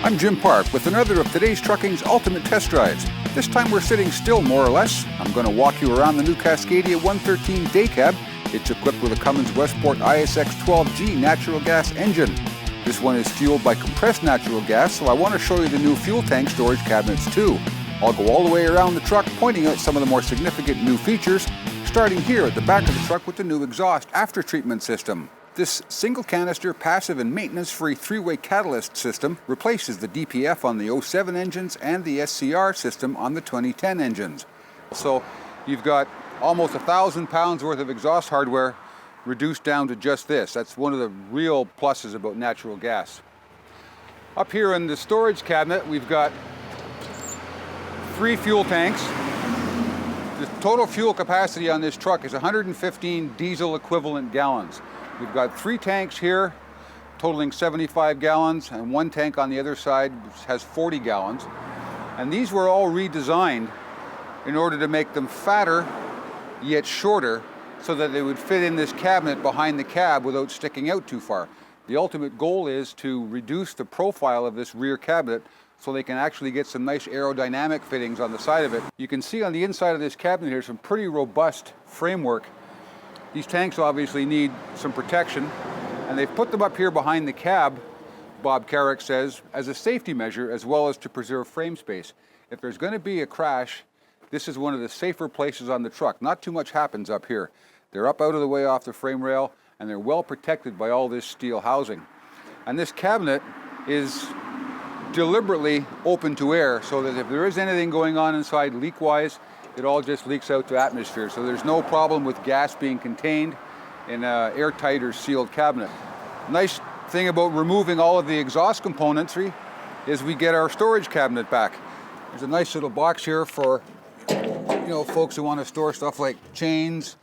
I'm Jim Park with another of today's trucking's ultimate test drives. This time we're sitting still more or less. I'm going to walk you around the new Cascadia 113 day cab. It's equipped with a Cummins Westport ISX12 G natural gas engine. This one is fueled by compressed natural gas, so I want to show you the new fuel tank storage cabinets too. I'll go all the way around the truck pointing out some of the more significant new features, starting here at the back of the truck with the new exhaust after treatment system. This single canister, passive and maintenance-free three-way catalyst system replaces the DPF on the 07 engines and the SCR system on the 2010 engines. So you've got almost 1,000 pounds worth of exhaust hardware reduced down to just this. That's one of the real pluses about natural gas. Up here in the storage cabinet, we've got 3 fuel tanks. The total fuel capacity on this truck is 115 diesel equivalent gallons. We've got 3 tanks here totaling 75 gallons and 1 tank on the other side which has 40 gallons. And these were all redesigned in order to make them fatter yet shorter so that they would fit in this cabinet behind the cab without sticking out too far. The ultimate goal is to reduce the profile of this rear cabinet so they can actually get some nice aerodynamic fittings on the side of it. You can see on the inside of this cabinet here some pretty robust framework. These tanks obviously need some protection, and they've put them up here behind the cab, Bob Carrick says, as a safety measure as well as to preserve frame space. If there's going to be a crash, this is one of the safer places on the truck. Not too much happens up here. They're up out of the way off the frame rail, and they're well protected by all this steel housing. And this cabinet is deliberately open to air so that if there is anything going on inside leak-wise, it all just leaks out to atmosphere. So there's no problem with gas being contained in an airtight or sealed cabinet. Nice thing about removing all of the exhaust componentry is we get our storage cabinet back. There's a nice little box here for folks who want to store stuff like chains,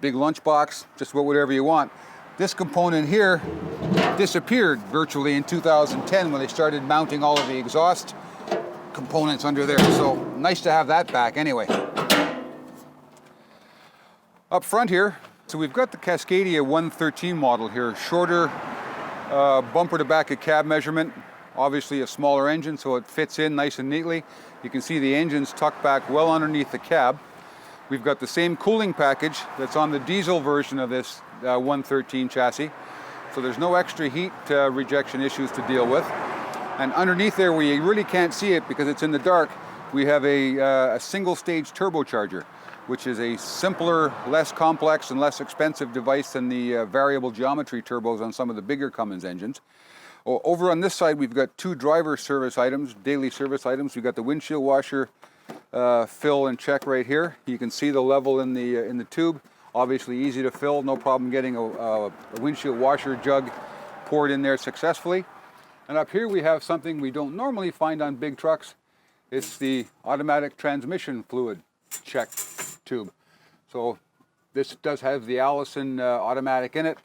big lunchbox, just about whatever you want. This component here disappeared virtually in 2010 when they started mounting all of the exhaust components under there. So nice to have that back anyway. Up front here, so we've got the Cascadia 113 model here, shorter bumper to back of cab measurement, obviously a smaller engine so it fits in nice and neatly. You can see the engine's tucked back well underneath the cab. We've got the same cooling package that's on the diesel version of this 113 chassis. So there's no extra heat rejection issues to deal with. And underneath there, where you really can't see it because it's in the dark, we have a single-stage turbocharger, which is a simpler, less complex, and less expensive device than the variable geometry turbos on some of the bigger Cummins engines. Over on this side, we've got 2 driver service items, daily service items. We've got the windshield washer fill and check right here. You can see the level in the tube. Obviously easy to fill, no problem getting a windshield washer jug poured in there successfully. And up here we have something we don't normally find on big trucks. It's the automatic transmission fluid check tube. So this does have the Allison automatic in it,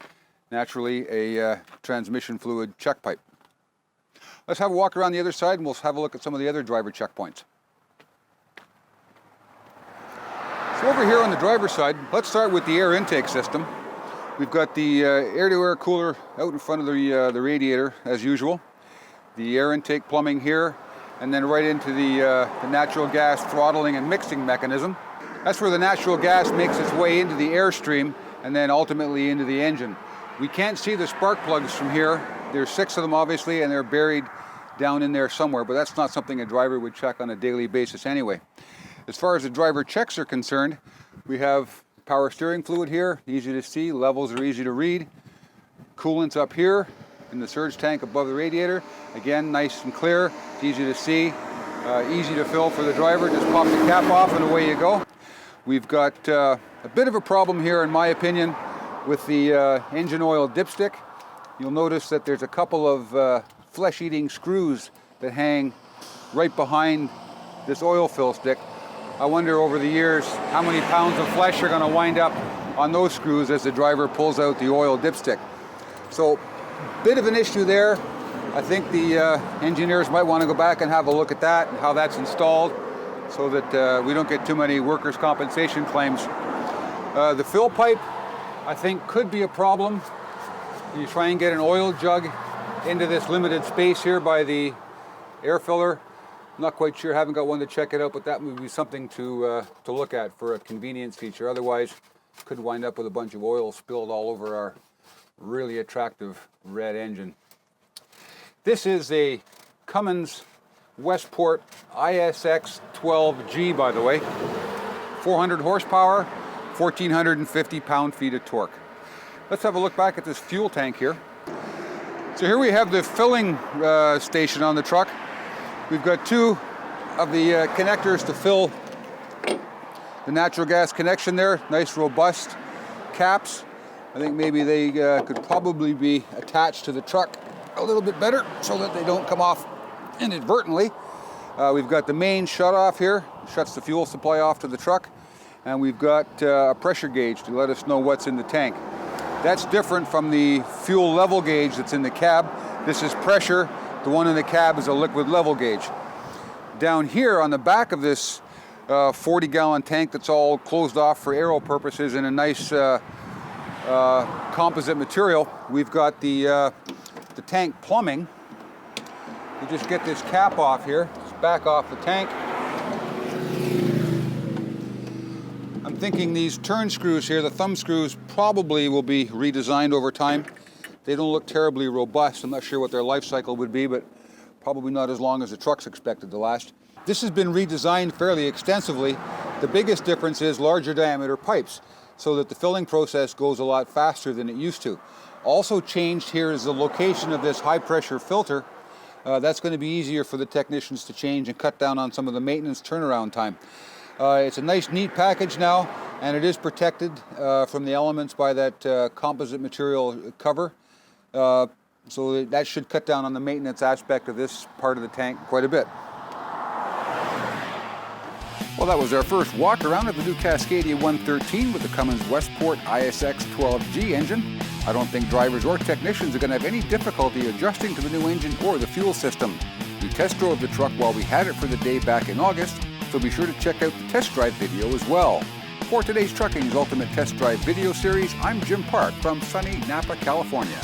naturally a transmission fluid check pipe. Let's have a walk around the other side and we'll have a look at some of the other driver checkpoints. So over here on the driver's side, let's start with the air intake system. We've got the air-to-air cooler out in front of the radiator as usual. The air intake plumbing here, and then right into the natural gas throttling and mixing mechanism. That's where the natural gas makes its way into the airstream and then ultimately into the engine. We can't see the spark plugs from here. There's 6 of them obviously, and they're buried down in there somewhere, but that's not something a driver would check on a daily basis anyway. As far as the driver checks are concerned, we have power steering fluid here, easy to see, levels are easy to read. Coolant's up here in the surge tank above the radiator. Again, nice and clear, it's easy to see, easy to fill for the driver. Just pop the cap off and away you go. We've got a bit of a problem here, in my opinion, with the engine oil dipstick. You'll notice that there's a couple of flesh-eating screws that hang right behind this oil fill stick. I wonder over the years how many pounds of flesh are going to wind up on those screws as the driver pulls out the oil dipstick. So, bit of an issue there. I think the engineers might want to go back and have a look at that and how that's installed so that we don't get too many workers' compensation claims. The fill pipe, I think, could be a problem. You try and get an oil jug into this limited space here by the air filler. I'm not quite sure, haven't got one to check it out, but that would be something to look at for a convenience feature. Otherwise, could wind up with a bunch of oil spilled all over our really attractive red engine. This is a Cummins Westport ISX12 G, by the way. 400 horsepower, 1,450 pound-feet of torque. Let's have a look back at this fuel tank here. So here we have the filling station on the truck. We've got two of the connectors to fill the natural gas connection there. Nice robust caps. I think maybe they could probably be attached to the truck a little bit better so that they don't come off inadvertently. We've got the main shut off here, shuts the fuel supply off to the truck, and we've got a pressure gauge to let us know what's in the tank. That's different from the fuel level gauge that's in the cab. This is pressure. The one in the cab is a liquid level gauge. Down here on the back of this 40-gallon tank that's all closed off for aero purposes in a nice composite material, we've got the tank plumbing. You just get this cap off here, just back off the tank. I'm thinking these turn screws here, the thumb screws, probably will be redesigned over time. They don't look terribly robust. I'm not sure what their life cycle would be, but probably not as long as the truck's expected to last. This has been redesigned fairly extensively. The biggest difference is larger diameter pipes, so that the filling process goes a lot faster than it used to. Also changed here is the location of this high pressure filter. That's going to be easier for the technicians to change and cut down on some of the maintenance turnaround time. It's a nice, neat package now, and it is protected from the elements by that composite material cover. So that should cut down on the maintenance aspect of this part of the tank quite a bit. Well, that was our first walk around of the new Cascadia 113 with the Cummins Westport ISX12 G engine. I don't think drivers or technicians are going to have any difficulty adjusting to the new engine or the fuel system. We test drove the truck while we had it for the day back in August, so be sure to check out the test drive video as well. For today's Trucking's Ultimate Test Drive video series, I'm Jim Park from sunny Napa, California.